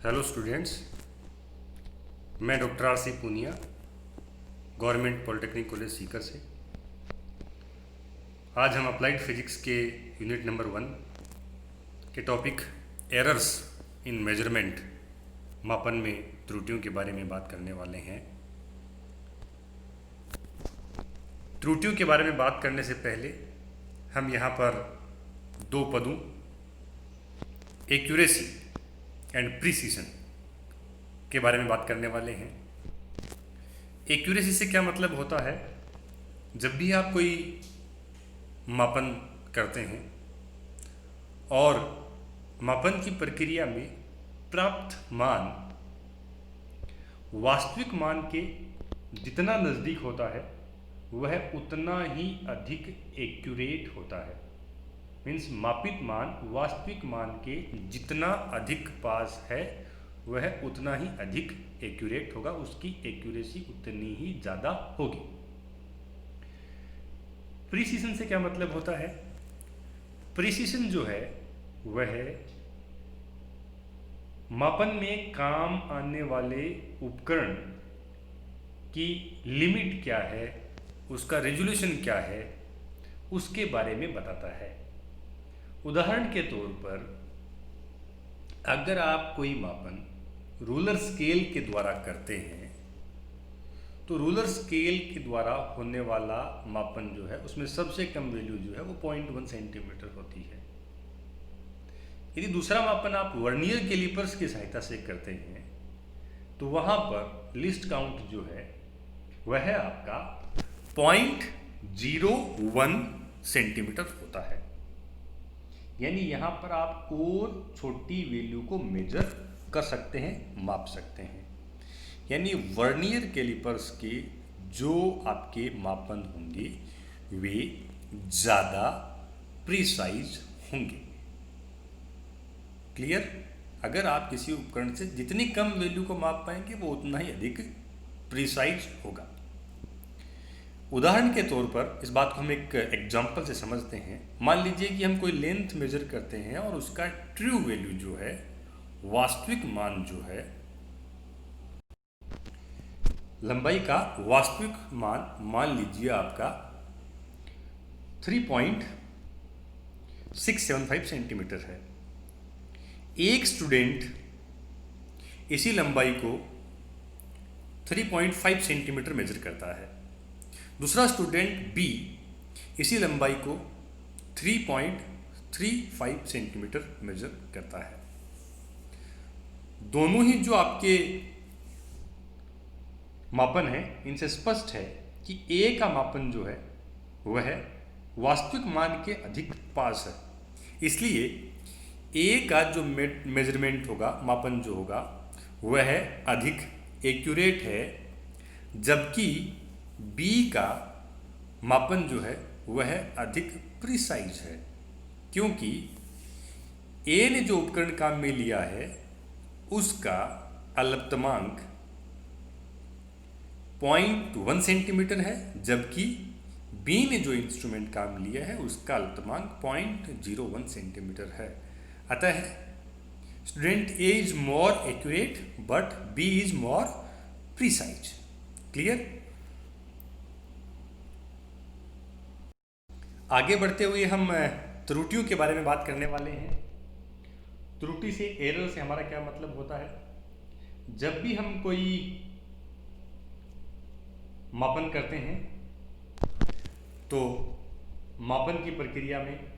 Hello students, मैं doctor R C Punia, government polytechnic college Sikar से। आज हम अप्लाइड फिजिक्स के यूनिट नंबर 1 के टॉपिक एरर्स इन मेजरमेंट, मापन में त्रुटियों के बारे में बात करने वाले हैं। त्रुटियों के बारे में बात करने से पहले हम यहाँ पर दो पदों एक्यूरेसी एंड प्रिसीजन के बारे में बात करने वाले हैं। एक्यूरेसी से क्या मतलब होता है? जब भी आप कोई मापन करते हैं और मापन की प्रक्रिया में प्राप्त मान वास्तविक मान के जितना नज़दीक होता है वह उतना ही अधिक एक्यूरेट होता है। मीन्स मापित मान वास्तविक मान के जितना अधिक पास है वह उतना ही अधिक एक्यूरेट होगा, उसकी एक्यूरेसी उतनी ही ज़्यादा होगी। प्रिसीजन से क्या मतलब होता है? प्रिसीजन जो है वह मापन में काम आने वाले उपकरण की लिमिट क्या है, उसका रेजोल्यूशन क्या है, उसके बारे में बताता है। उदाहरण के तौर पर अगर आप कोई मापन रूलर स्केल के द्वारा करते हैं तो रूलर स्केल के द्वारा होने वाला मापन जो है उसमें सबसे कम वैल्यू जो है वो 0.1 सेंटीमीटर होती है। यदि दूसरा मापन आप वर्नियर कैलिपर्स की सहायता से करते हैं तो वहाँ पर लिस्ट काउंट जो है वह है आपका 0.01 सेंटीमीटर होता है। यानी यहाँ पर आप और छोटी वैल्यू को मेजर कर सकते हैं, माप सकते हैं। यानी वर्नियर कैलिपर्स के जो आपके मापन होंगे वे ज़्यादा प्रिसाइज होंगे। क्लियर? अगर आप किसी उपकरण से जितनी कम वैल्यू को माप पाएंगे वो उतना ही अधिक प्रिसाइज होगा। उदाहरण के तौर पर इस बात को हम एक एग्जांपल से समझते हैं। मान लीजिए कि हम कोई लेंथ मेजर करते हैं और उसका ट्रू वैल्यू जो है, वास्तविक मान जो है, लंबाई का वास्तविक मान लीजिए आपका 3.675 सेंटीमीटर है। एक स्टूडेंट इसी लंबाई को 3.5 सेंटीमीटर मेजर करता है। दूसरा स्टूडेंट बी इसी लंबाई को 3.35 सेंटीमीटर मेजर करता है। दोनों ही जो आपके मापन है इनसे स्पष्ट है कि ए का मापन जो है वह वास्तविक मान के अधिक पास है। इसलिए ए का जो मेजरमेंट होगा, मापन जो होगा वह अधिक एक्यूरेट है, जबकि बी का मापन जो है वह अधिक प्रिसाइज है। क्योंकि ए ने जो उपकरण काम में लिया है उसका अल्पतमांक 0.1 सेंटीमीटर है, जबकि बी ने जो इंस्ट्रूमेंट काम लिया है उसका अल्पतमांक 0.01 सेंटीमीटर है। अतः student A is more accurate but B is more precise. Clear? आगे बढ़ते हुए हम त्रुटियों के बारे में बात करने वाले हैं। त्रुटि से, एरर से हमारा क्या मतलब होता है? जब भी हम कोई मापन करते हैं तो मापन की प्रक्रिया में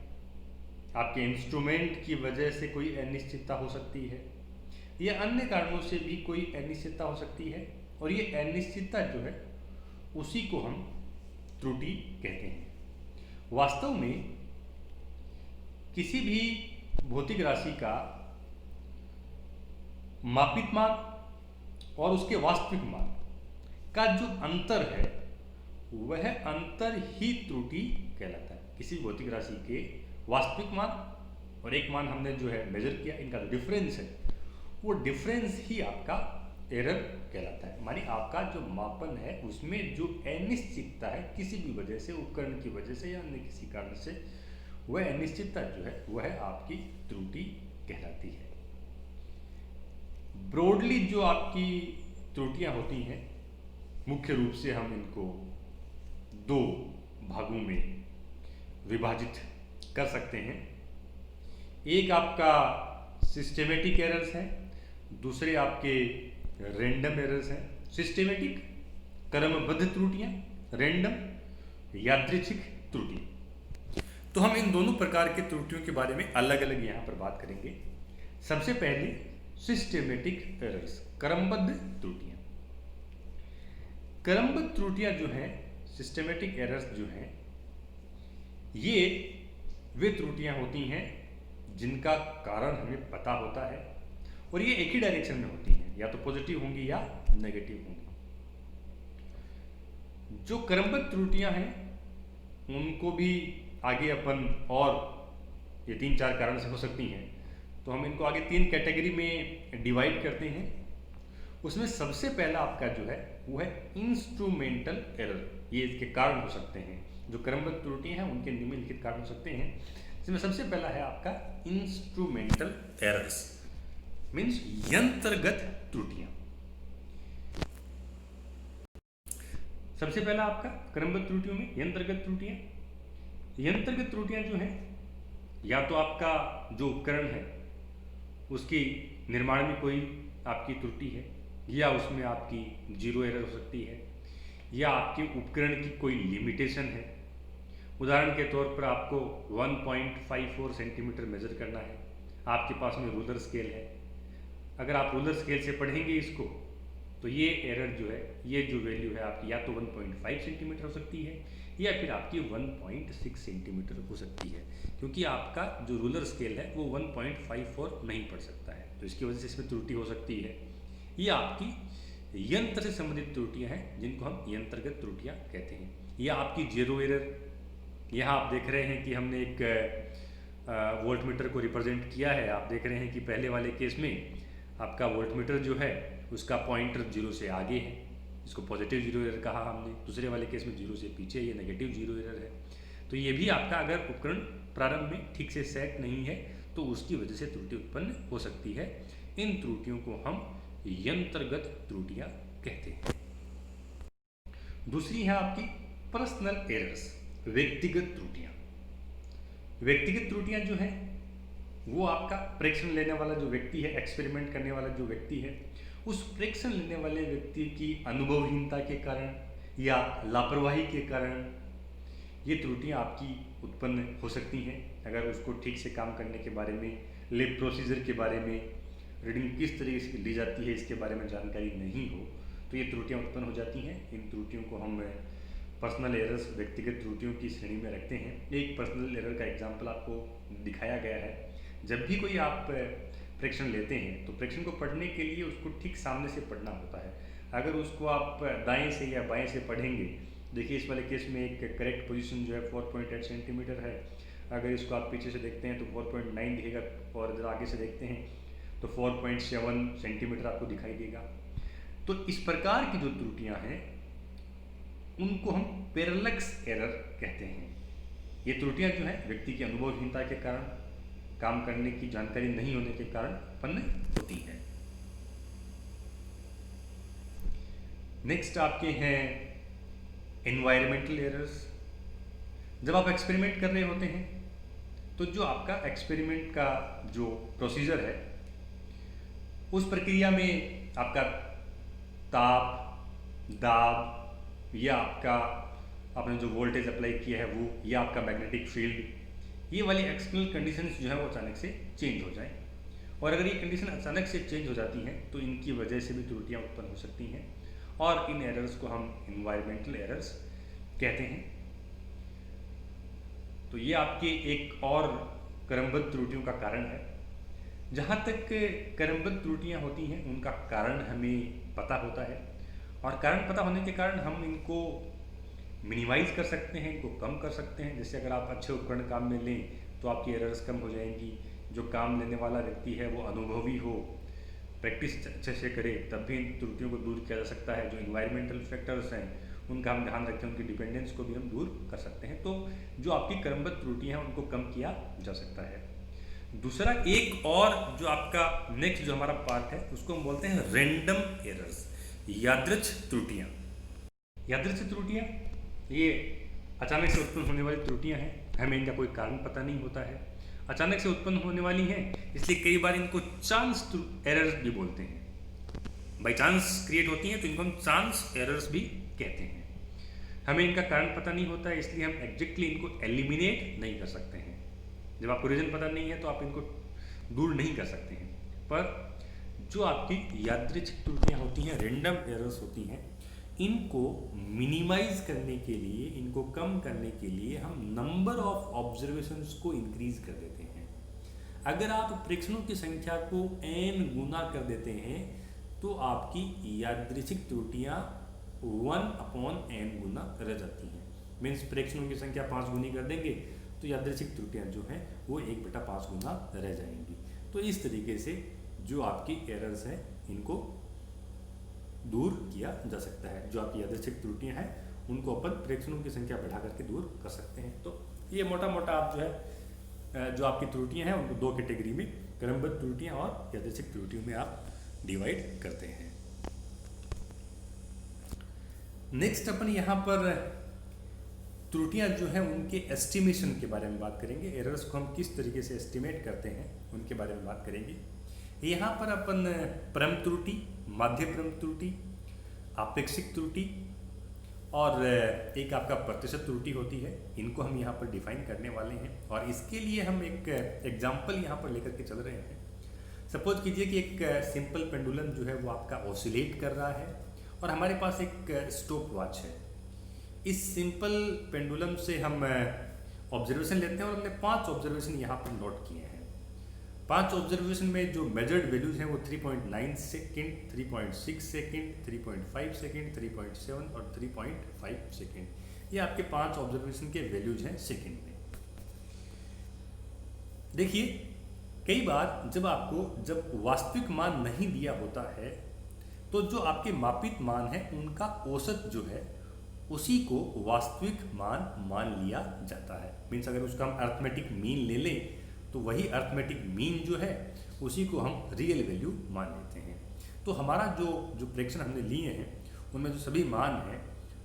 आपके इंस्ट्रूमेंट की वजह से कोई अनिश्चितता हो सकती है या अन्य कारणों से भी कोई अनिश्चितता हो सकती है, और ये अनिश्चितता जो है उसी को हम त्रुटि कहते हैं। वास्तव में किसी भी भौतिक राशि का मापित मान और उसके वास्तविक मान का जो अंतर है वह अंतर ही त्रुटि कहलाता है। किसी भौतिक राशि के वास्तविक मान और एक मान हमने जो है मेजर किया, इनका जो डिफरेंस है वो डिफरेंस ही आपका एरर कहलाता है। मानी आपका जो मापन है उसमें जो अनिश्चितता है किसी भी वजह से, उपकरण की वजह से या अन्य किसी कारण से, वह अनिश्चितता जो है वह आपकी त्रुटि कहलाती है। ब्रॉडली जो आपकी त्रुटियां होती हैं, मुख्य रूप से हम इनको दो भागों में विभाजित कर सकते हैं। एक आपका सिस्टेमेटिक एरर्स है, दूसरे आपके रैंडम एरर्स हैं। सिस्टेमेटिक क्रमबद्ध त्रुटियां, रैंडम यादृच्छिक त्रुटि। तो हम इन दोनों प्रकार के त्रुटियों के बारे में अलग अलग यहाँ पर बात करेंगे। सबसे पहले सिस्टेमेटिक एरर्स, क्रमबद्ध त्रुटियां। क्रमबद्ध त्रुटियां जो हैं, सिस्टेमेटिक एरर्स जो हैं, ये वे त्रुटियां होती हैं जिनका कारण हमें पता होता है और ये एक ही डायरेक्शन में होती हैं, या तो पॉजिटिव होंगी या नेगेटिव होंगी। जो क्रमबद्ध त्रुटियां हैं उनको भी आगे अपन, और ये 3-4 कारण से हो सकती हैं, तो हम इनको आगे 3 कैटेगरी में डिवाइड करते हैं। उसमें सबसे पहला आपका जो है वो है इंस्ट्रूमेंटल एरर। ये इसके कारण हो सकते हैं, जो क्रमबद्ध त्रुटियां हैं उनके निम्नलिखित कारण हो सकते हैं। इसमें सबसे पहला है आपका इंस्ट्रूमेंटल एरर्स, मीन्स यंत्रगत त्रुटियां। सबसे पहला आपका क्रमबद्ध त्रुटियों में यंत्रगत त्रुटियां। यंत्रगत त्रुटियां जो हैं, या तो आपका जो उपकरण है उसकी निर्माण में कोई आपकी त्रुटि है, या उसमें आपकी जीरो एरर हो सकती है, या आपके उपकरण की कोई लिमिटेशन है। उदाहरण के तौर पर आपको 1.54 सेंटीमीटर मेजर करना है, आपके पास में रूलर स्केल है। अगर आप रूलर स्केल से पढ़ेंगे इसको, तो ये एरर जो है, ये जो वैल्यू है आपकी, या तो 1.5 सेंटीमीटर हो सकती है या फिर आपकी 1.6 सेंटीमीटर हो सकती है, क्योंकि आपका जो रूलर स्केल है वो 1.54 नहीं पढ़ सकता है, तो इसकी वजह से इसमें त्रुटि हो सकती है। ये आपकी यंत्र से संबंधित त्रुटियां हैं, जिनको हम यंत्रगत त्रुटियां कहते हैं। या आपकी जीरो एरर, यहाँ आप देख रहे हैं कि हमने एक वोल्टमीटर को रिप्रेजेंट किया है। आप देख रहे हैं कि पहले वाले केस में आपका वोल्टमीटर जो है उसका पॉइंटर जीरो से आगे है, इसको पॉजिटिव जीरो एरर कहा हमने। दूसरे वाले केस में जीरो से पीछे, ये नेगेटिव जीरो एरर है। तो ये भी आपका अगर उपकरण प्रारंभ में ठीक से सेट नहीं है तो उसकी वजह से त्रुटि उत्पन्न हो सकती है। इन त्रुटियों को हम यंत्रगत त्रुटियां कहते हैं। दूसरी है आपकी पर्सनल एरर्स, व्यक्तिगत त्रुटियां। व्यक्तिगत त्रुटियां जो है वो आपका प्रेक्षण लेने वाला जो व्यक्ति है, एक्सपेरिमेंट करने वाला जो व्यक्ति है, उस प्रेक्षण लेने वाले व्यक्ति की अनुभवहीनता के कारण या लापरवाही के कारण ये त्रुटियां आपकी उत्पन्न हो सकती हैं। अगर उसको ठीक से काम करने के बारे में, लैब प्रोसीजर के बारे में, रीडिंग किस तरीके से ली जाती है इसके बारे में जानकारी नहीं हो, तो ये त्रुटियां उत्पन्न हो जाती हैं। इन त्रुटियों को हम पर्सनल एरर्स, व्यक्तिगत त्रुटियों की श्रेणी में रखते हैं। एक पर्सनल एरर का एग्जाम्पल आपको दिखाया गया है। जब भी कोई आप प्रेक्षण लेते हैं तो प्रेक्षण को पढ़ने के लिए उसको ठीक सामने से पढ़ना होता है। अगर उसको आप दाएं से या बाएं से पढ़ेंगे, देखिए इस वाले केस में एक करेक्ट पोजीशन जो है 4.8 सेंटीमीटर है। अगर इसको आप पीछे से देखते हैं तो 4.9 दिखेगा, और अगर आगे से देखते हैं तो 4.7 सेंटीमीटर आपको दिखाई देगा। तो इस प्रकार की जो त्रुटियां हैं उनको हम पैरेलक्स एरर कहते हैं। ये त्रुटियां जो है व्यक्ति की अनुभवहीनता के कारण, काम करने की जानकारी नहीं होने के कारण उत्पन्न होती है। नेक्स्ट आपके हैं एनवायरमेंटल एरर्स। जब आप एक्सपेरिमेंट कर रहे होते हैं तो जो आपका एक्सपेरिमेंट का जो प्रोसीजर है, उस प्रक्रिया में आपका ताप, दाब, या आपका आपने जो वोल्टेज अप्लाई किया है वो, या आपका मैग्नेटिक फील्ड, ये वाली एक्सटर्नल कंडीशंस जो है वो अचानक से चेंज हो जाए। और अगर ये कंडीशन अचानक से चेंज हो जाती हैं तो इनकी वजह से भी त्रुटियां उत्पन्न हो सकती हैं, और इन एरर्स को हम एनवायरमेंटल एरर्स कहते हैं। तो ये आपके एक और क्रमबद्ध त्रुटियों का कारण है। जहाँ तक क्रमबद्ध त्रुटियां होती हैं उनका कारण हमें पता होता है, और कारण पता होने के कारण हम इनको मिनिमाइज कर सकते हैं, इनको कम कर सकते हैं। जैसे अगर आप अच्छे उपकरण काम में लें तो आपकी एरर्स कम हो जाएंगी। जो काम लेने वाला व्यक्ति है वो अनुभवी हो, प्रैक्टिस अच्छे से करे, तब भी इन त्रुटियों को दूर किया जा सकता है। जो इन्वायरमेंटल फैक्टर्स हैं उनका हम ध्यान रखें, उनकी डिपेंडेंस को भी हम दूर कर सकते हैं। तो जो आपकी क्रमबद्ध त्रुटियां हैं उनको कम किया जा सकता है। दूसरा एक और जो आपका नेक्स्ट जो हमारा पार्ट है उसको हम बोलते हैं रैंडम एरर्स, यादृच्छिक त्रुटियां। यादृच्छिक त्रुटियां ये अचानक से उत्पन्न होने वाली त्रुटियां हैं, हमें इनका कोई कारण पता नहीं होता है, अचानक से उत्पन्न होने वाली हैं, इसलिए कई बार इनको चांस एरर्स भी बोलते हैं। बाई चांस क्रिएट होती हैं तो इनको हम चांस एरर्स भी कहते हैं। हमें इनका कारण पता नहीं होता है, इसलिए हम एग्जैक्टली इनको एलिमिनेट नहीं कर सकते हैं। जब आपको रीजन पता नहीं है तो आप इनको दूर नहीं कर सकते हैं। पर जो आपकी यादृच्छिक त्रुटियां होती हैं, रैंडम एरर्स होती हैं, इनको मिनिमाइज करने के लिए, इनको कम करने के लिए हम नंबर ऑफ ऑब्जर्वेशंस को इंक्रीज कर देते हैं। अगर आप प्रेक्षणों की संख्या को n गुना कर देते हैं तो आपकी यादृच्छिक त्रुटियां 1/n गुना रह जाती हैं। मीन्स प्रेक्षणों की संख्या 5 गुनी कर देंगे तो यादृच्छिक त्रुटियां जो हैं वो 1/5 गुना रह जाएंगी। तो इस तरीके से जो आपकी एरर्स हैं इनको दूर किया जा सकता है। जो आपकी यादृच्छिक त्रुटियां हैं उनको अपन प्रेक्षणों की संख्या बढ़ा करके दूर कर सकते हैं। तो ये मोटा मोटा आप जो है जो आपकी त्रुटियां हैं उनको दो कैटेगरी में, क्रमबद्ध त्रुटियां और यादृच्छिक त्रुटियों में आप डिवाइड करते हैं। नेक्स्ट अपन यहाँ पर त्रुटियां जो हैं उनके एस्टिमेशन के बारे में बात करेंगे। एरर्स को हम किस तरीके से एस्टिमेट करते हैं उनके बारे में बात करेंगे। यहाँ पर अपन परम त्रुटि, माध्य परम त्रुटि, आपेक्षिक त्रुटि और एक आपका प्रतिशत त्रुटि होती है, इनको हम यहाँ पर डिफाइन करने वाले हैं। और इसके लिए हम एक एग्जाम्पल यहाँ पर लेकर के चल रहे हैं। सपोज कीजिए कि एक सिंपल पेंडुलम जो है वो आपका ऑसिलेट कर रहा है और हमारे पास एक स्टॉप वॉच है। इस सिंपल पेंडुलम से हम ऑब्जर्वेशन लेते हैं और हमने 5 ऑब्जर्वेशन यहाँ पर नोट किए हैं। 5 ऑब्जर्वेशन में जो मेजर्ड वैल्यूज हैं वो 3.9 सेकेंड, 3.6 सेकेंड, 3.5 सेकेंड, 3.7 और 3.5 सेकेंड। ये आपके 5 ऑब्जर्वेशन के वैल्यूज हैं सेकेंड में। देखिए कई बार जब वास्तविक मान नहीं दिया होता है तो जो आपके मापित मान है उनका औसत जो है उसी को वास्तविक मान लिया जाता है। मीन्स अगर उसका हम अर्थमेटिक मीन ले लें तो वही अर्थमेटिक मीन जो है उसी को हम रियल वैल्यू मान लेते हैं। तो हमारा जो प्रेक्षण हमने लिए हैं उनमें जो सभी मान हैं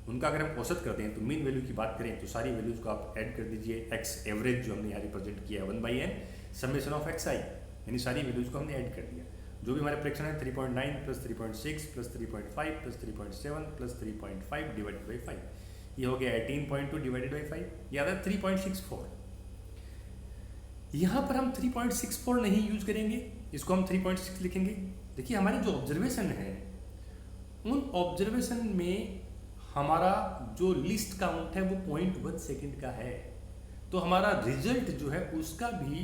उनका अगर हम औसत करते हैं तो मीन वैल्यू की बात करें तो सारी वैल्यूज को आप ऐड कर दीजिए। एक्स एवरेज जो हमने यहाँ रिप्रेजेंट किया है 1/n समेशन ऑफ xi, यानी सारी वैल्यूज को हमने ऐड कर दिया। जो भी हमारे प्रेक्षण है 3.9 plus 3.6 plus 3.5 plus 3.7 plus 3.5 divided by 5, ये हो गया 18.2 डिवाइडेड बाई 5, ये आता है 3.64। यहाँ पर हम 3.64 नहीं यूज करेंगे, इसको हम 3.6 लिखेंगे। देखिए हमारे जो ऑब्जर्वेशन है उन ऑब्जर्वेशन में हमारा जो लिस्ट काउंट है वो 0.1 सेकेंड का है। तो हमारा रिजल्ट जो है उसका भी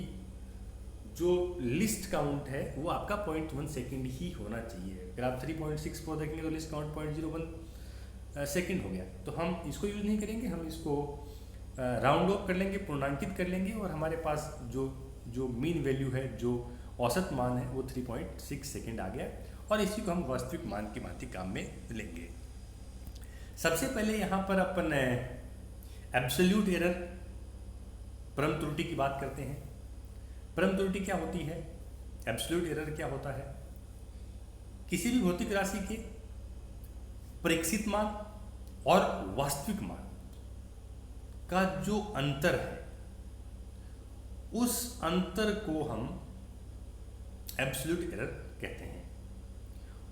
जो लिस्ट काउंट है वो आपका 0.1 सेकेंड ही होना चाहिए। अगर आप 3.64 देखेंगे तो लिस्ट काउंट 0.01 सेकेंड हो गया। तो हम इसको यूज नहीं करेंगे, हम इसको राउंड ऑफ कर लेंगे, पूर्णांकित कर लेंगे और हमारे पास जो मीन वैल्यू है, जो औसत मान है वो 3.6 सेकेंड आ गया और इसी को हम वास्तविक मान की भांति काम में लेंगे। सबसे पहले यहाँ पर अपन एब्सोल्यूट एरर, परम त्रुटि की बात करते हैं। परम त्रुटि क्या होती है, एब्सोल्यूट एरर क्या होता है? किसी भी भौतिक राशि के प्रेक्षित मान और वास्तविक मान का जो अंतर है उस अंतर को हम एब्सोल्यूट एरर कहते हैं।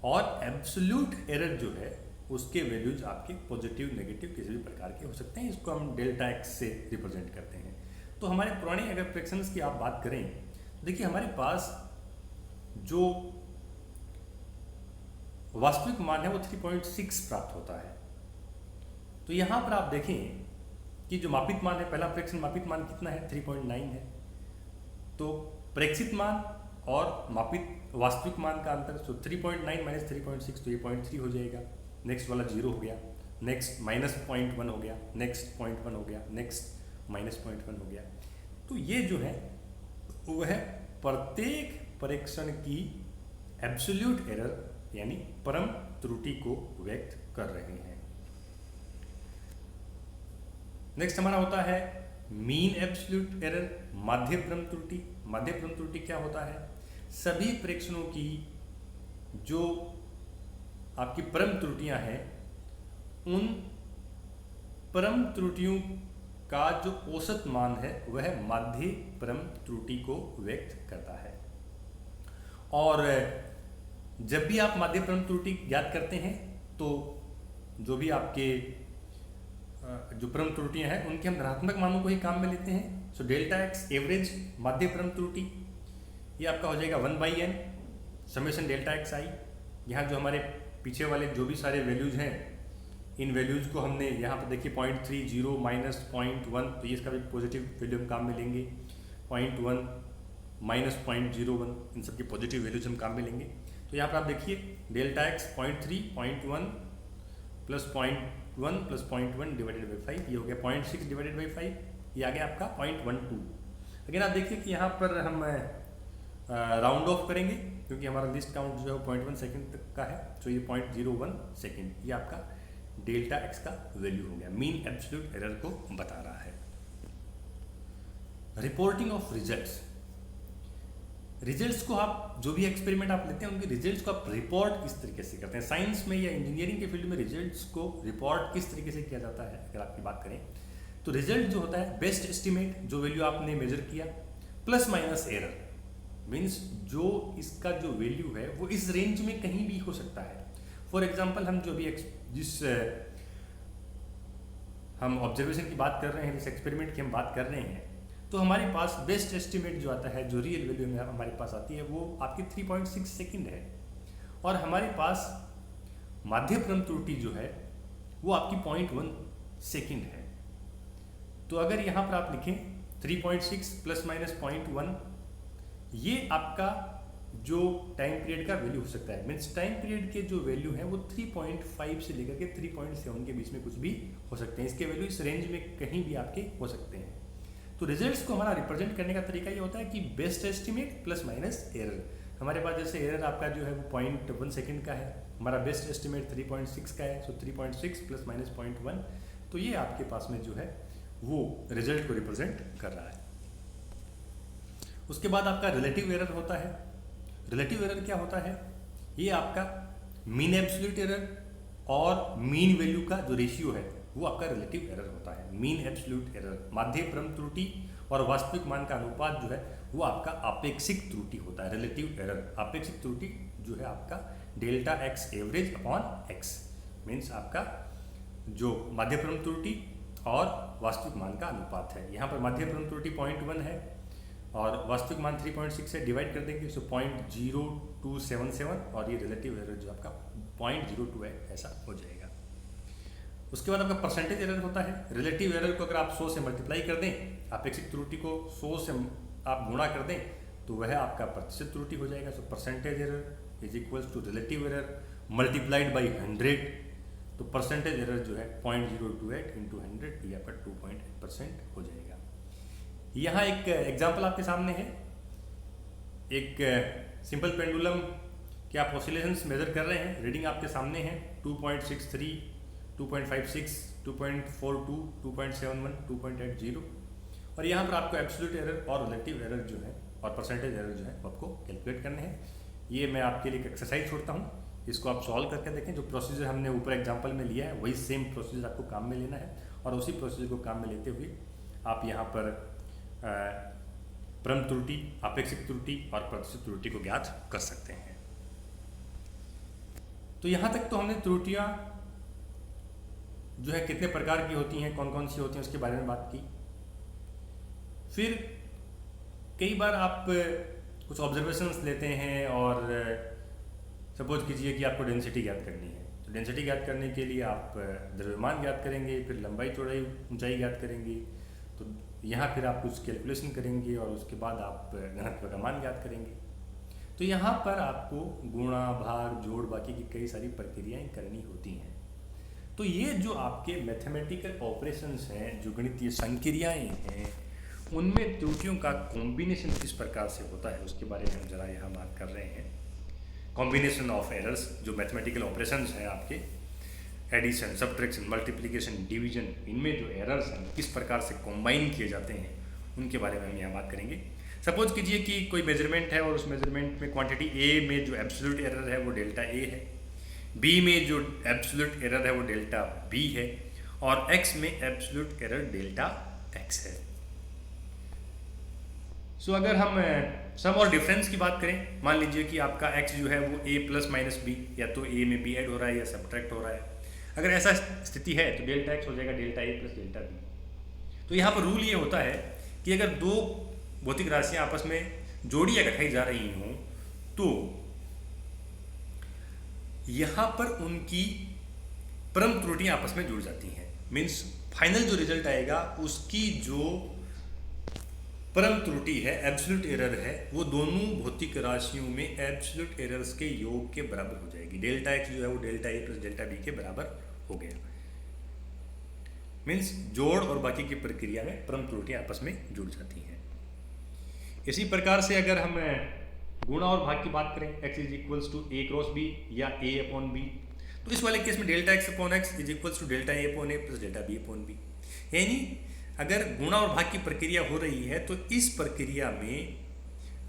और एब्सोल्यूट एरर जो है उसके वैल्यूज आपके पॉजिटिव नेगेटिव किसी भी प्रकार के हो सकते हैं। इसको हम डेल्टा एक्स से रिप्रेजेंट करते हैं। तो हमारे पुराने अगर फ्रैक्शंस की आप बात करें तो देखिए हमारे पास जो वास्तविक मान है वो 3.6 प्राप्त होता है। तो यहाँ पर आप देखें कि जो मापित मान है, पहला फ्रैक्शन मापित मान कितना है, 3.9 है। तो प्रेक्षित मान और मापित वास्तविक मान का अंतर, तो 3.9 माइनस 3.6 तो ये 0.3 हो जाएगा। नेक्स्ट वाला 0 हो गया, नेक्स्ट माइनस 0.1 हो गया, नेक्स्ट 0.1 हो गया, नेक्स्ट माइनस 0.1 हो गया। तो ये जो है वह प्रत्येक परीक्षण की एब्सोल्यूट एरर यानी परम त्रुटि को व्यक्त कर रहे हैं। नेक्स्ट हमारा होता है मीन एब्सोल्यूट एरर, माध्य परम त्रुटि। माध्यप्रम त्रुटि क्या होता है? सभी प्रेक्षणों की जो आपकी परम त्रुटियां हैं, उन परम त्रुटियों का जो औसत मान है वह माध्य परम त्रुटि को व्यक्त करता है। और जब भी आप माध्य परम त्रुटि ज्ञात करते हैं तो जो भी आपके जो परम त्रुटियां हैं उनके हम धनात्मक मानों को ही काम में लेते हैं। सो डेल्टा एक्स एवरेज माध्य परम त्रुटि ये आपका हो जाएगा 1/n समेशन डेल्टा एक्स आई। यहाँ जो हमारे पीछे वाले जो भी सारे वैल्यूज हैं, इन वैल्यूज को हमने यहाँ पर देखिए 0.30 माइनस 0.1, तो ये इसका भी पॉजिटिव वैल्यू हम काम में लेंगे। 0.1 माइनस 0.01, इन सब की पॉजिटिव वैल्यूज हम काम में लेंगे। तो यहाँ पर आप देखिए delta x 0.3, 0.1 plus 0.1 plus 0.1 divided by 5, ये हो गया 0.6 डिवाइडेड बाई 5, ये आ गया आपका 0.12। अगेन आप देखिए कि यहाँ पर हम राउंड ऑफ करेंगे क्योंकि हमारा लिस्ट काउंट जो है वो 0.1 सेकेंड तक का है, तो ये 0.01 सेकेंड, ये आपका डेल्टा एक्स का वैल्यू हो गया, मीन एब्सोल्यूट एरर को बता रहा है। रिपोर्टिंग ऑफ रिजल्ट्स, रिजल्ट्स को आप जो भी एक्सपेरिमेंट आप लेते हैं उनके रिजल्ट्स को आप रिपोर्ट किस तरीके से करते हैं। साइंस में या इंजीनियरिंग के फील्ड में रिजल्ट्स को रिपोर्ट किस तरीके से किया जाता है, अगर आपकी बात करें तो रिजल्ट जो होता है बेस्ट एस्टिमेट, जो वैल्यू आपने मेजर किया, प्लस माइनस एरर, मीन्स जो इसका जो वैल्यू है वो इस रेंज में कहीं भी हो सकता है। फॉर एग्जाम्पल हम जो भी जिस हम ऑब्जर्वेशन की बात कर रहे हैं, जिस एक्सपेरिमेंट की हम बात कर रहे हैं, तो हमारे पास बेस्ट एस्टिमेट जो आता है, जो रियल वैल्यू में हमारे पास आती है वो आपकी 3.6 सेकेंड है, और हमारे पास माध्यप्रम त्रुटि जो है वो आपकी 0.1 सेकेंड है। तो अगर यहाँ पर आप लिखें 3.6 प्लस माइनस 0.1, ये आपका जो टाइम पीरियड का वैल्यू हो सकता है। मीन्स टाइम पीरियड के जो वैल्यू है वो 3.5 से लेकर के 3.7 के बीच में कुछ भी हो सकते हैं। इसके वैल्यू इस रेंज में कहीं भी आपके हो सकते हैं। तो रिजल्ट्स को हमारा रिप्रेजेंट करने का तरीका ये होता है कि best estimate plus minus error. हमारे पास जैसे एरर आपका जो है वो 0.1 सेकेंड का है, हमारा बेस्ट एस्टिमेट 3.6 का है, सो 3.6 प्लस माइनस 0.1, तो ये आपके पास में जो है वो रिजल्ट को रिप्रेजेंट कर रहा है। उसके बाद आपका रिलेटिव एरर होता है। रिलेटिव एरर क्या होता है? ये आपका मीन एब्सोल्यूट एरर और मीन वैल्यू का जो रेशियो है वो आपका रिलेटिव एरर होता है। मीन एब्सोल्यूट एरर, माध्यप्रम त्रुटि और वास्तविक मान का अनुपात जो है वो आपका आपेक्षिक त्रुटि होता है। रिलेटिव एरर, आपेक्षिक त्रुटि जो है आपका delta x average upon x, means आपका जो माध्यप्रम त्रुटि और वास्तविक मान का अनुपात है। यहाँ पर माध्यप्रम त्रुटि 0.1 है और वास्तविक मान 3.6 से डिवाइड कर देंगे, सो 0.0277, और ये रिलेटिव एरर जो आपका 0.02 है, ऐसा हो जाएगा। उसके बाद आपका परसेंटेज एरर होता है। रिलेटिव एरर को अगर आप 100 से मल्टीप्लाई कर दें, अपेक्षित त्रुटि को 100 से आप गुणा कर दें, तो वह आपका प्रतिशत त्रुटि हो जाएगा। So percentage error is equals to relative error multiplied by 100, तो परसेंटेज एरर जो है 0.028 इंटू 100, ये आपका 2.8% हो जाएगा। यहाँ एक एग्जाम्पल आपके सामने है। एक सिंपल पेंडुलम के आप ऑसिलेशंस मेजर कर रहे हैं, रीडिंग आपके सामने है 2.63, 2.56, 2.42, 2.71, 2.80, और यहाँ पर आपको एब्सोल्यूट एरर और रिलेटिव एरर जो है और परसेंटेज एरर जो है वो आपको कैलकुलेट करने हैं। ये मैं आपके लिए एक एक्सरसाइज छोड़ता हूँ, इसको आप सॉल्व करके देखें। जो प्रोसीजर हमने ऊपर एग्जाम्पल में लिया है वही सेम प्रोसीजर आपको काम में लेना है, और उसी प्रोसीजर को काम में लेते हुए आप यहाँ पर परम त्रुटि, आपेक्षिक त्रुटि और प्रतिशत त्रुटि को ज्ञात कर सकते हैं। तो यहाँ तक तो हमने त्रुटियाँ जो है कितने प्रकार की होती हैं, कौन कौन सी होती हैं, उसके बारे में बात की। फिर कई बार आप कुछ ऑब्जर्वेशंस लेते हैं और सपोज कीजिए कि आपको डेंसिटी ज्ञात करनी है, तो डेंसिटी ज्ञात करने के लिए आप द्रव्यमान ज्ञात करेंगे, फिर लंबाई चौड़ाई ऊंचाई ज्ञात करेंगे, तो यहाँ फिर आप कुछ कैलकुलेशन करेंगे और उसके बाद आप घनत्व का मान ज्ञात करेंगे। तो यहाँ पर आपको गुणा, भाग, जोड़, बाकी की कई सारी प्रक्रियाएं करनी होती हैं। तो ये जो आपके मैथमेटिकल ऑपरेशंस हैं, जो गणितीय संक्रियाएं हैं, उनमें त्रुटियों का कॉम्बिनेशन किस प्रकार से होता है उसके बारे में हम जरा यहाँ बात कर रहे हैं। कॉम्बिनेशन ऑफ एरर्स, जो मैथमेटिकल ऑपरेशंस हैं आपके, एडिशन, सब्ट्रैक्शन, मल्टीप्लिकेशन, डिवीजन, इनमें जो एरर्स हैं किस प्रकार से कॉम्बाइन किए जाते हैं उनके बारे में हम यहाँ बात करेंगे। सपोज कीजिए कि कोई मेजरमेंट है और उस मेजरमेंट में क्वांटिटी ए में जो एब्सोल्यूट एरर है वो डेल्टा ए है, बी में जो एब्सोल्यूट एरर है वो डेल्टा बी है, और एक्स में एब्सोल्यूट एरर डेल्टा एक्स है। सो अगर हम सम और डिफरेंस की बात करें, मान लीजिए कि आपका x जो है वो a प्लस माइनस बी, या तो a में b ऐड हो रहा है या सब्ट्रैक्ट हो रहा है। अगर ऐसा स्थिति है तो डेल्टा x हो जाएगा delta a plus delta b। तो यहाँ पर रूल ये होता है कि अगर दो भौतिक राशियाँ आपस में जोड़ी या घटाई जा रही हों तो यहाँ पर उनकी परम त्रुटियाँ आपस में जुड़ जाती हैं। मीन्स फाइनल जो रिजल्ट आएगा उसकी जो परम त्रुटि है, एब्सोल्यूट एरर है, वो दोनों भौतिक राशियों में एब्सोल्यूट एरर्स के योग के बराबर हो जाएगी। डेल्टा एक्स जो है वो delta A plus delta B के बराबर हो गया। मीन्स जोड़ और बाकी की प्रक्रिया में परम त्रुटियां आपस में जुड़ जाती हैं। इसी प्रकार से अगर हम गुणा और भाग की बात करें, x is equals to A cross B या a अपॉन बी, तो इस वाले केस में delta X upon X is equals to delta A upon A plus delta B upon B. यानी अगर गुणा और भाग की प्रक्रिया हो रही है तो इस प्रक्रिया में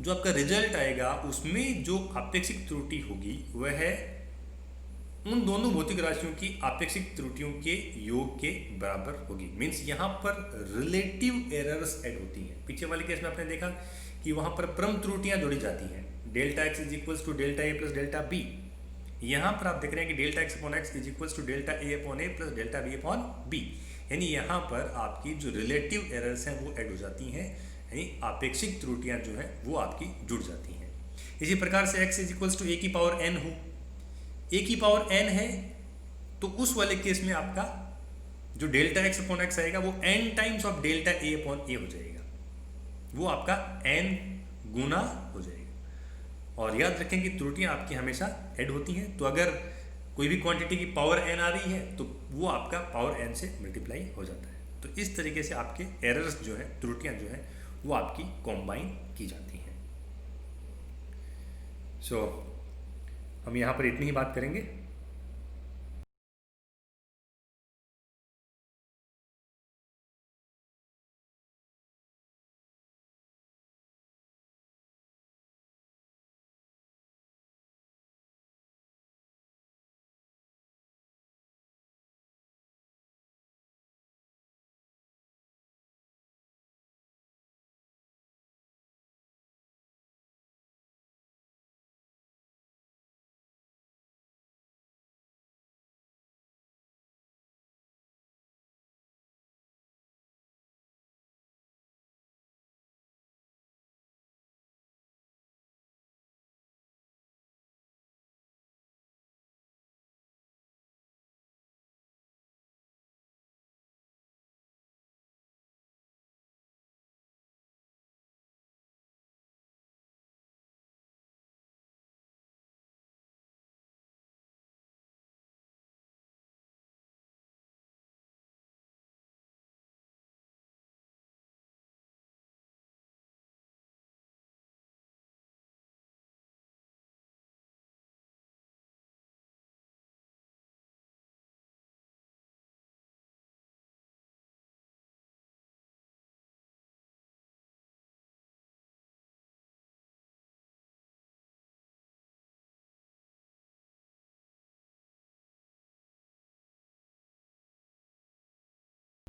जो आपका रिजल्ट आएगा उसमें जो आपेक्षिक त्रुटि होगी वह उन दोनों भौतिक राशियों की आपेक्षिक त्रुटियों के योग के बराबर होगी। मीन्स यहाँ पर रिलेटिव एरर्स ऐड होती हैं। पीछे वाले केस में आपने देखा कि वहाँ पर परम त्रुटियाँ जोड़ी जाती हैं, delta X is equals to delta A plus delta B. यहाँ पर आप देख रहे हैं कि delta X upon X is equals to delta A upon A plus delta B upon B. यानी यहाँ पर आपकी जो रिलेटिव एरर्स हैं वो ऐड हो जाती हैं, यानी आपेक्षिक त्रुटियाँ जो हैं वो आपकी जुड़ जाती हैं। इसी प्रकार से x इज इक्वल्स टू ए की पावर n हो, ए की पावर n है तो उस वाले केस में आपका जो डेल्टा एक्स अपॉन एक्स आएगा वो n times of delta A upon A हो जाएगा, वो आपका n गुना हो जाएगा। और याद रखें कि त्रुटियाँ आपकी हमेशा ऐड होती हैं, तो अगर कोई भी क्वांटिटी की पावर n आ रही है तो वो आपका पावर n से मल्टीप्लाई हो जाता है। तो इस तरीके से आपके एरर्स जो है, त्रुटियाँ जो हैं वो आपकी कॉम्बाइन की जाती हैं। सो हम यहाँ पर इतनी ही बात करेंगे।